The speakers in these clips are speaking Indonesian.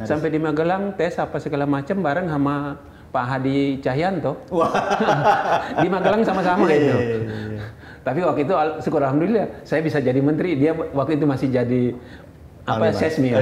Sampai di Magelang tes apa segala macam bareng sama Pak Hadi Cahyanto. Wah. Di Magelang sama-sama itu. Tapi waktu itu syukur alhamdulillah saya bisa jadi menteri. Dia waktu itu masih jadi apa Sesmi.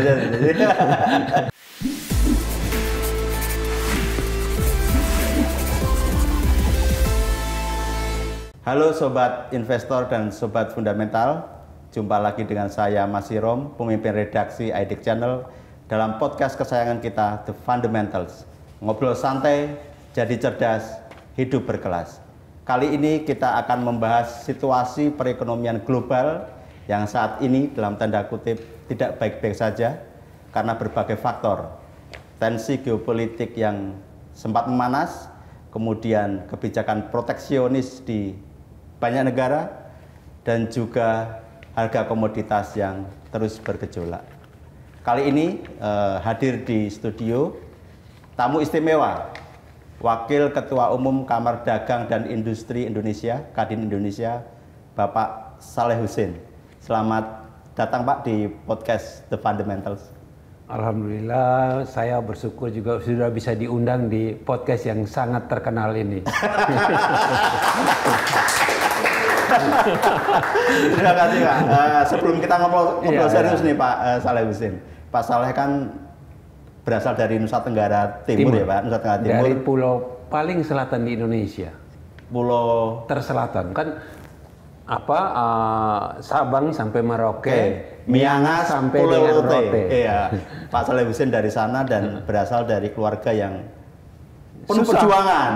Halo Sobat Investor dan Sobat Fundamental, jumpa lagi dengan saya Mas Sirom, pemimpin redaksi IDIC Channel dalam podcast kesayangan kita The Fundamentals. Ngobrol santai, jadi cerdas, hidup berkelas. Kali ini kita akan membahas situasi perekonomian global yang saat ini dalam tanda kutip tidak baik-baik saja karena berbagai faktor. Tensi geopolitik yang sempat memanas, kemudian kebijakan proteksionis di banyak negara, dan juga harga komoditas yang terus bergejolak. Kali ini hadir di studio tamu istimewa, Wakil Ketua Umum Kamar Dagang dan Industri Indonesia, Kadin Indonesia, Bapak Saleh Husin. Selamat datang Pak di podcast The Fundamentals. Alhamdulillah, saya bersyukur juga sudah bisa diundang di podcast yang sangat terkenal ini. Terima kasih Pak. Sebelum kita ngobrol serius nih Pak Saleh Husin. Pak Saleh kan berasal dari Nusa Tenggara Timur ya Pak, Nusa Tenggara Timur. Dari pulau paling selatan di Indonesia. Pulau terselatan kan apa Sabang sampai Merauke, Miangas sampai Pulau Rote. Iya. Pak Saleh Husin dari sana dan berasal dari keluarga yang penuh susah. Perjuangan,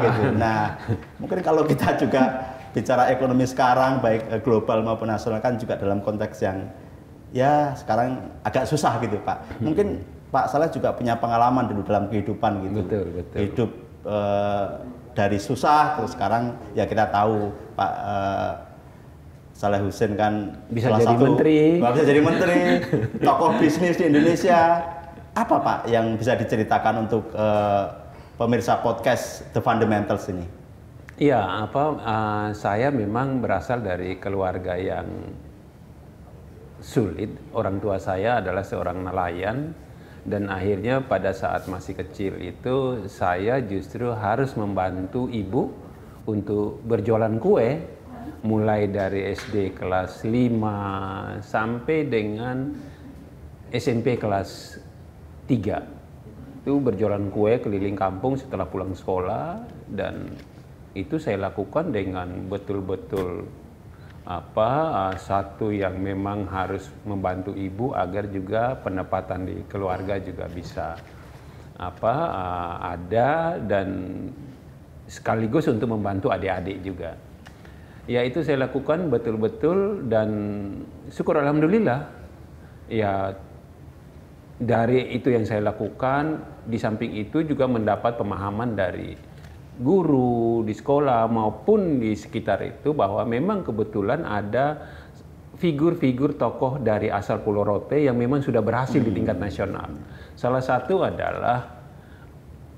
gitu. Nah, mungkin kalau kita juga bicara ekonomi sekarang, baik global maupun nasional, kan juga dalam konteks yang ya sekarang agak susah gitu Pak. Mungkin Pak Saleh juga punya pengalaman dulu dalam kehidupan gitu. Betul. Hidup dari susah, terus sekarang ya kita tahu Pak Saleh Husin kan bisa jadi menteri. Bisa jadi menteri, tokoh bisnis di Indonesia. Apa Pak yang bisa diceritakan untuk pemirsa podcast The Fundamentals ini? Iya, saya memang berasal dari keluarga yang sulit. Orang tua saya adalah seorang nelayan, dan akhirnya pada saat masih kecil itu saya justru harus membantu ibu untuk berjualan kue, mulai dari SD kelas 5 sampai dengan SMP kelas 3. Itu berjualan kue keliling kampung setelah pulang sekolah, dan itu saya lakukan dengan betul-betul satu yang memang harus membantu ibu agar juga pendapatan di keluarga juga bisa ada, dan sekaligus untuk membantu adik-adik juga. Ya, itu saya lakukan betul-betul, dan syukur alhamdulillah ya dari itu yang saya lakukan. Di samping itu juga mendapat pemahaman dari guru di sekolah maupun di sekitar itu bahwa memang kebetulan ada figur-figur tokoh dari asal Pulau Rote yang memang sudah berhasil di tingkat nasional. Salah satu adalah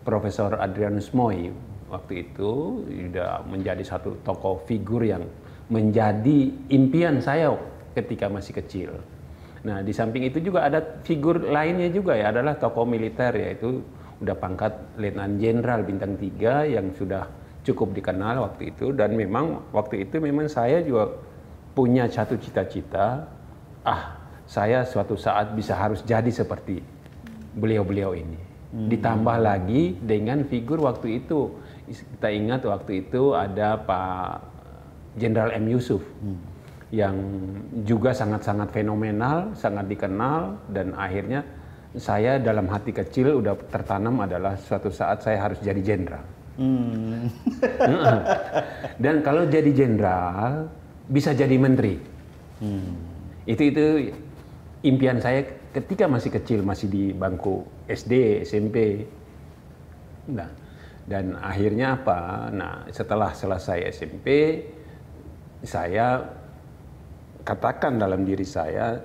Profesor Adrianus Moi. Waktu itu sudah menjadi satu tokoh figur yang menjadi impian saya ketika masih kecil. Nah, di samping itu juga ada figur lainnya juga ya, adalah tokoh militer, yaitu udah pangkat Letnan Jenderal bintang 3 yang sudah cukup dikenal waktu itu. Dan memang waktu itu memang saya juga punya satu cita-cita, saya suatu saat harus jadi seperti beliau-beliau ini. Ditambah lagi dengan figur waktu itu, kita ingat waktu itu ada Pak Jenderal M. Yusuf yang juga sangat-sangat fenomenal, sangat dikenal, dan akhirnya saya dalam hati kecil udah tertanam adalah suatu saat saya harus jadi jenderal. Dan kalau jadi jenderal bisa jadi menteri. Itu impian saya ketika masih kecil, masih di bangku SD, SMP. Nah, dan akhirnya setelah selesai SMP, saya katakan dalam diri saya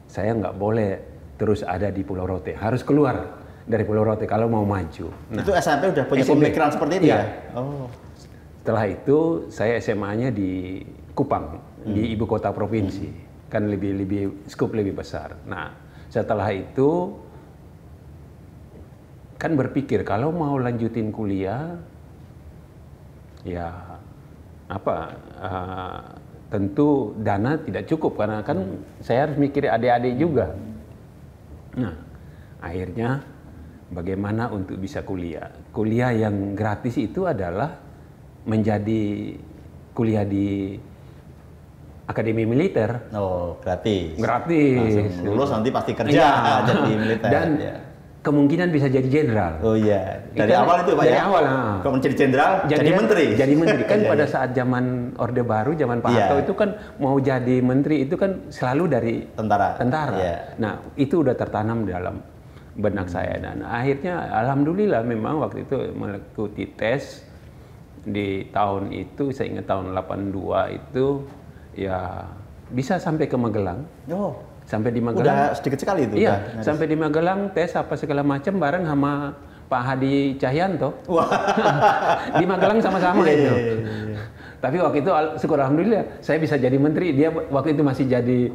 nggak boleh terus ada di Pulau Rote, harus keluar dari Pulau Rote kalau mau maju. Nah, itu SMP udah punya pemikiran seperti itu ya? Oh. Setelah itu saya SMA-nya di Kupang, di ibu kota provinsi, kan lebih skup lebih besar. Nah, setelah itu kan berpikir kalau mau lanjutin kuliah, ya apa? Tentu dana tidak cukup karena kan saya harus mikir adik-adik juga. Nah, akhirnya bagaimana untuk bisa kuliah? Kuliah yang gratis itu adalah menjadi kuliah di Akademi Militer. Oh, gratis. Gratis. Langsung lulus nanti pasti kerja jadi militer. Dan kemungkinan bisa jadi jenderal. Oh iya, dari awal itu Pak dari ya? awal. Kalau menjadi jenderal, jadi menteri. Jadi menteri kan Iya, pada iya. saat zaman Orde Baru, zaman Pak Harto itu kan mau jadi menteri itu kan selalu dari Tentara. Iya. Nah itu udah tertanam dalam benak saya dan akhirnya alhamdulillah memang waktu itu mengikuti tes di tahun itu, saya ingat tahun 82 itu ya bisa sampai ke Magelang. Oh, Sampai di Magelang. udah sedikit sekali itu. Iya, udah. sampai di Magelang tes apa segala macam bareng sama Pak Hadi Cahyanto. Wah. Di Magelang sama-sama Iya, itu. iya. Tapi waktu itu syukur alhamdulillah saya bisa jadi menteri, dia waktu itu masih jadi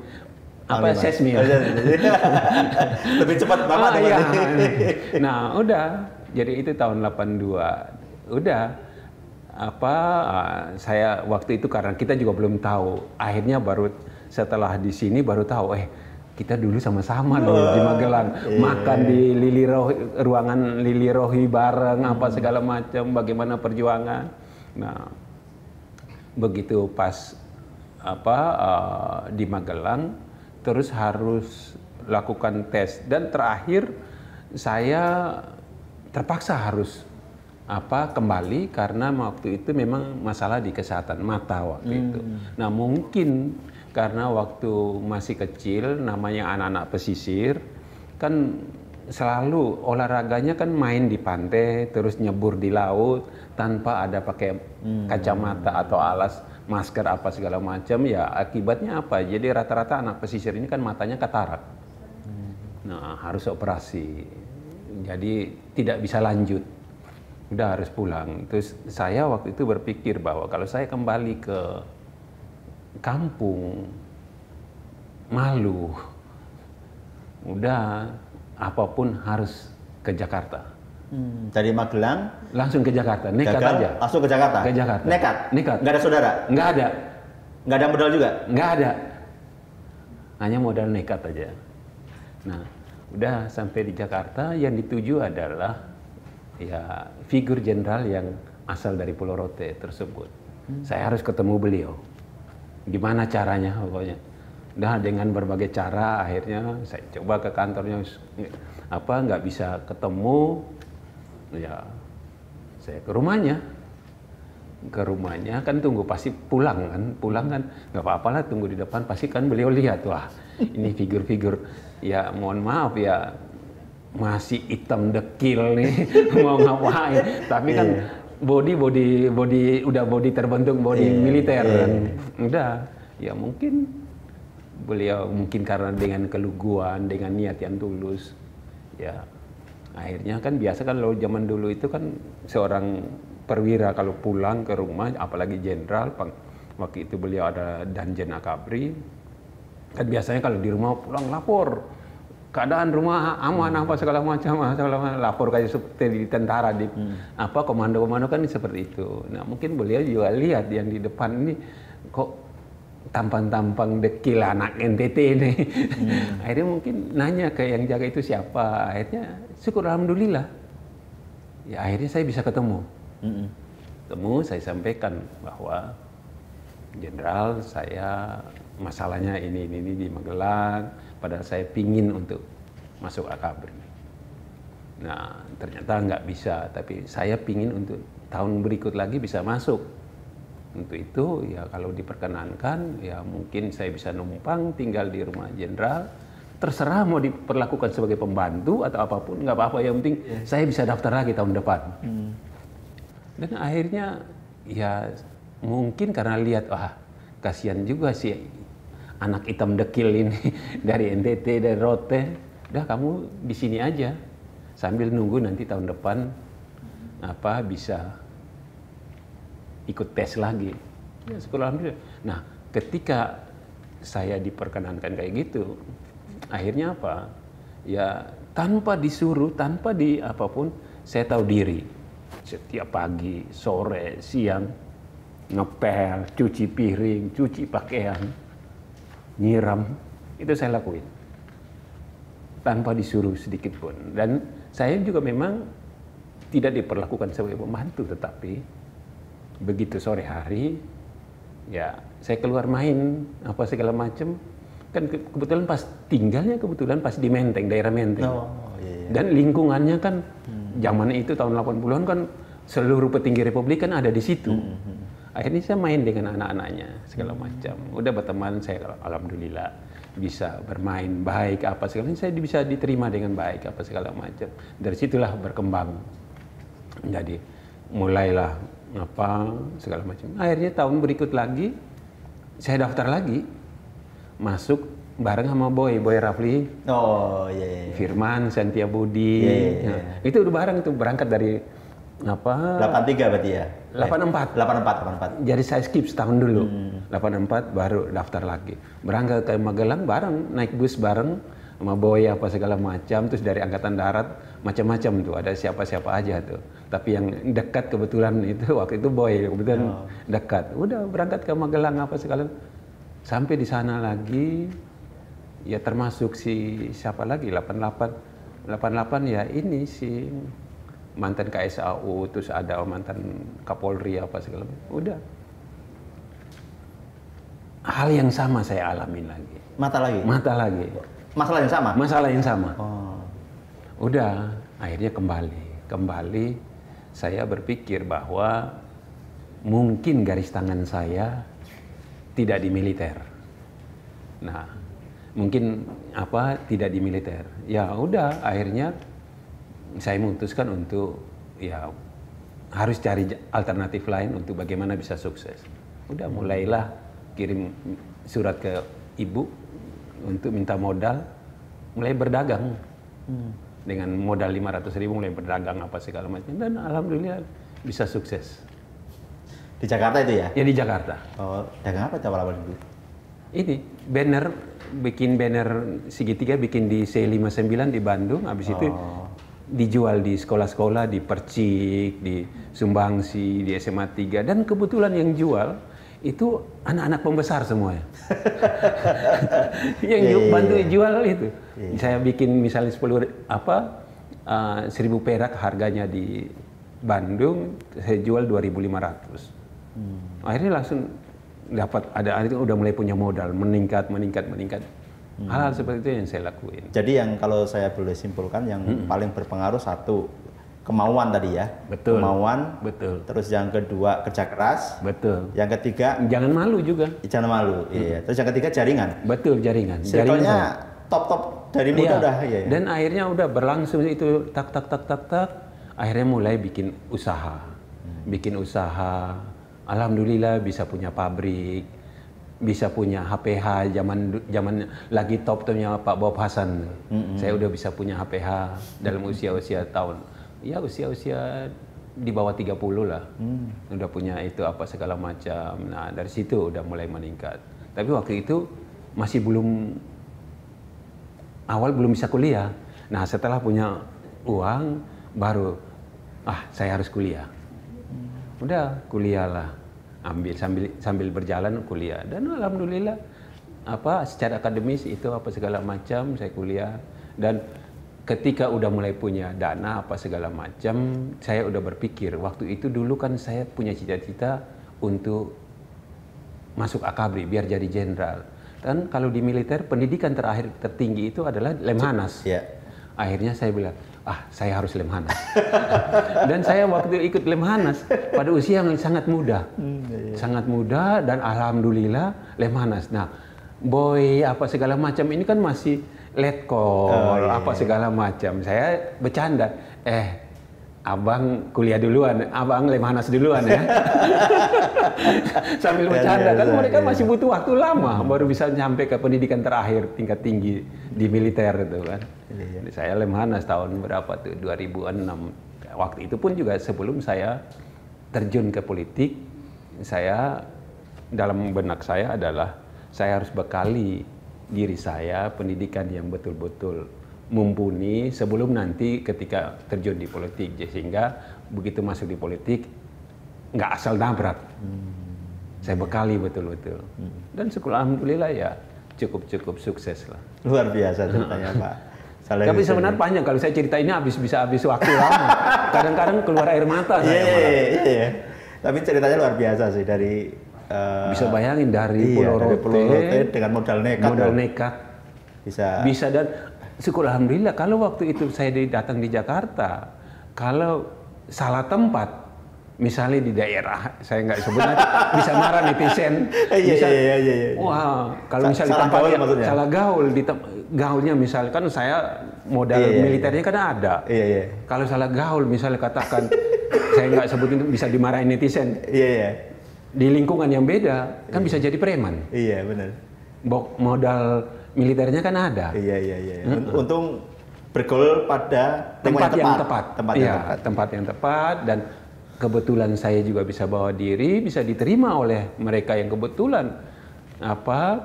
apa sesmi ya. Lebih cepat banget iya. berarti. Nah, udah. Jadi itu tahun 82. Udah apa saya waktu itu karena kita juga belum tahu. Akhirnya baru setelah di sini baru tahu kita dulu sama-sama loh di Magelang, makan di ruangan Lili Rohi bareng apa segala macam, bagaimana perjuangan. Nah, begitu pas di Magelang terus harus lakukan tes dan terakhir saya terpaksa harus kembali karena waktu itu memang masalah di kesehatan mata waktu itu. Nah, mungkin karena waktu masih kecil namanya anak-anak pesisir kan selalu olahraganya kan main di pantai terus nyebur di laut tanpa ada pakai kacamata atau alas masker apa segala macam, ya akibatnya apa? Jadi rata-rata anak pesisir ini kan matanya katarak. Nah, harus operasi. Jadi tidak bisa lanjut. Udah harus pulang. Terus saya waktu itu berpikir bahwa kalau saya kembali ke kampung malu, udah apapun harus ke Jakarta. Dari Magelang Langsung ke Jakarta, nekat gagal, aja. langsung ke Jakarta. Ke Jakarta. Nekat. Nekat. Nggak ada saudara. Nggak ada. Nggak ada modal juga. Nggak ada. Hanya modal nekat aja. Nah, udah sampai di Jakarta yang dituju adalah ya figur jenderal yang asal dari Pulau Rote tersebut. Saya harus ketemu beliau. Gimana caranya pokoknya. Nah, dengan berbagai cara akhirnya saya coba ke kantornya nggak bisa ketemu, ya saya ke rumahnya kan tunggu pasti pulang kan nggak apa-apa lah tunggu di depan, pasti kan beliau lihat wah ini figur-figur ya mohon maaf ya masih hitam dekil nih mau ngapain, tapi kan body udah body terbentuk body militer kan udah ya mungkin beliau karena dengan keluguan dengan niat yang tulus ya akhirnya kan biasa kan kalau zaman dulu itu kan seorang perwira kalau pulang ke rumah apalagi jenderal waktu itu beliau ada Danjen Akabri kan biasanya kalau di rumah pulang lapor keadaan rumah aman apa segala macam lapor kayak seperti di tentara di komando-komando kan seperti itu. Nah mungkin beliau juga lihat yang di depan ini kok tampang-tampang dekil anak NTT ini. Akhirnya mungkin nanya ke yang jaga itu siapa. Akhirnya syukur alhamdulillah. Ya akhirnya saya bisa ketemu. Saya sampaikan bahwa jenderal saya masalahnya ini di Magelang. Padahal saya pingin untuk masuk Akabri. Nah ternyata nggak bisa. Tapi saya pingin untuk tahun berikut lagi bisa masuk. Untuk itu ya kalau diperkenankan ya mungkin saya bisa numpang tinggal di rumah jenderal, terserah mau diperlakukan sebagai pembantu atau apapun nggak apa-apa, yang penting saya bisa daftar lagi tahun depan. Dan akhirnya ya mungkin karena lihat kasihan juga sih anak hitam dekil ini dari NTT dari Rote, udah kamu di sini aja sambil nunggu nanti tahun depan bisa ikut tes lagi. Ya, alhamdulillah. Nah, ketika saya diperkenankan kayak gitu, akhirnya apa? Ya tanpa disuruh, tanpa di apapun, saya tahu diri. Setiap pagi, sore, siang, ngepel, cuci piring, cuci pakaian, nyiram, itu saya lakuin. Tanpa disuruh sedikit pun. Dan saya juga memang tidak diperlakukan sebagai pembantu, tetapi begitu sore hari, ya saya keluar main, apa segala macam. Kan kebetulan pas tinggalnya pas di Menteng, daerah Menteng. Iya. Dan lingkungannya kan zaman itu tahun 80-an kan seluruh petinggi republik kan ada di situ. Akhirnya saya main dengan anak-anaknya segala macam. Udah berteman, saya alhamdulillah bisa bermain baik apa segala, saya bisa diterima dengan baik apa segala macam. Dari situlah berkembang. Jadi mulailah apa segala macam. Akhirnya tahun berikut lagi saya daftar lagi. Masuk bareng sama Boy Rafli. Oh iya. Firman, Santia Budi. Nah, itu udah bareng tuh, berangkat dari apa? 83 berarti ya? 84. Jadi saya skip setahun dulu. 84 baru daftar lagi. Berangkat ke Magelang bareng, naik bus bareng sama Boy apa segala macam. Terus dari Angkatan Darat macam-macam tuh, ada siapa-siapa aja tuh. Tapi yang dekat kebetulan itu waktu itu Boy, kebetulan dekat. Udah berangkat ke Magelang apa segala. Sampai di sana lagi, ya termasuk si siapa lagi 88 ya ini si mantan KSAU, terus ada mantan Kapolri apa segala macam. Udah hal yang sama saya alamin lagi. Mata lagi. Masalah yang sama. Udah akhirnya kembali saya berpikir bahwa mungkin garis tangan saya tidak di militer. Nah, mungkin tidak di militer. Ya udah, akhirnya saya memutuskan untuk ya harus cari alternatif lain untuk bagaimana bisa sukses. Udah mulailah kirim surat ke ibu untuk minta modal, mulai berdagang. Dengan modal 500.000 mulai berdagang apa segala macam, dan alhamdulillah bisa sukses. Di Jakarta itu ya? Ya di Jakarta. Oh, dagang apa awal-awal dulu? Ini bikin banner segitiga, bikin di C59 di Bandung, habis itu dijual di sekolah-sekolah, di Percik, di Sumbangsi, di SMA 3, dan kebetulan yang jual itu anak-anak pembesar semuanya. Yang bantu jual itu. Saya bikin misalnya 1.000 perak harganya di Bandung, saya jual 2.500. Akhirnya langsung dapat, itu udah mulai punya modal, meningkat. Hal-hal seperti itu yang saya lakuin. Jadi yang kalau saya boleh simpulkan yang paling berpengaruh satu, kemauan tadi ya. Betul. Kemauan. Betul. Terus yang kedua kerja keras. Betul. Yang ketiga jangan malu juga. Jangan malu. Iya. Terus yang ketiga jaringan. Betul, jaringan. Circle-nya top dari muda udah. Iya. Dan akhirnya udah berlangsung itu tak. Akhirnya mulai bikin usaha. Alhamdulillah bisa punya pabrik, bisa punya HPH zaman lagi top-topnya Pak Bob Hasan. Saya udah bisa punya HPH dalam usia tahun. Ya usia di bawah 30 lah. Udah punya itu apa segala macam. Nah, dari situ udah mulai meningkat. Tapi waktu itu masih belum bisa kuliah. Nah, setelah punya uang baru saya harus kuliah. Udah kuliah lah, sambil berjalan kuliah, dan alhamdulillah secara akademis itu apa segala macam saya kuliah. Dan ketika udah mulai punya dana apa segala macam, saya udah berpikir waktu itu dulu kan saya punya cita-cita untuk masuk Akabri biar jadi jenderal. Dan kalau di militer pendidikan tertinggi itu adalah Lemhanas. Akhirnya saya bilang, saya harus Lemhanas. Dan saya waktu ikut Lemhanas pada usia yang sangat muda. Sangat muda, dan alhamdulillah Lemhanas. Nah, Boy apa segala macam ini kan masih letkol apa segala macam. Saya bercanda, abang kuliah duluan, abang Lemhanas duluan ya. Sambil bercanda, kan mereka masih butuh waktu lama baru bisa sampai ke pendidikan terakhir tingkat tinggi di militer itu kan. Saya Lemhanas tahun berapa tuh, 2006. Waktu itu pun juga sebelum saya terjun ke politik, saya dalam benak saya adalah saya harus bekali diri saya pendidikan yang betul-betul mumpuni sebelum nanti ketika terjun di politik, sehingga begitu masuk di politik nggak asal nabrak. Saya bekali betul-betul. Dan syukur alhamdulillah ya cukup sukses lah. Luar biasa ceritanya Pak. Tapi sebenarnya panjang, kalau saya cerita ini bisa habis waktu lama. Kadang-kadang keluar air mata saya. Iya. Tapi ceritanya luar biasa sih, dari bisa bayangin dari Pulau Rote dengan modal nekat. Bisa dan syukur alhamdulillah kalau waktu itu saya datang di Jakarta, kalau salah tempat, misalnya di daerah, saya nggak sebut nanti, bisa marah netizen. Iya. Wah, kalau misalnya di tempatnya salah gaul, gaulnya misalnya kan saya modal militernya kan ada. Iya. Kalau salah gaul, misalnya katakan, saya nggak sebutin, bisa dimarahin netizen. Iya. Di lingkungan yang beda kan bisa jadi preman. Iya benar. Modal militernya kan ada. Iya. Untung bergaul pada tempat yang tepat dan kebetulan saya juga bisa bawa diri, bisa diterima oleh mereka yang kebetulan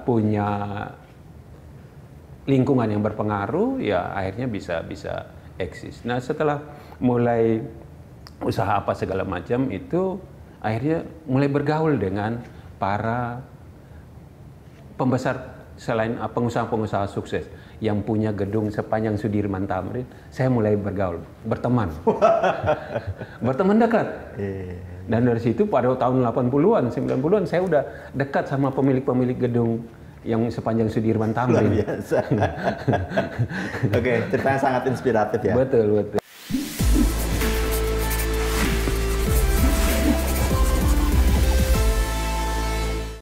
punya lingkungan yang berpengaruh, ya akhirnya bisa eksis. Nah setelah mulai usaha apa segala macam itu, akhirnya mulai bergaul dengan para pembesar selain pengusaha-pengusaha sukses yang punya gedung sepanjang Sudirman Tamrin. Saya mulai bergaul, berteman dekat. Dan dari situ pada tahun 80-an, 90-an saya udah dekat sama pemilik-pemilik gedung yang sepanjang Sudirman Tamrin. Luar biasa. Oke, ceritanya sangat inspiratif ya. Betul.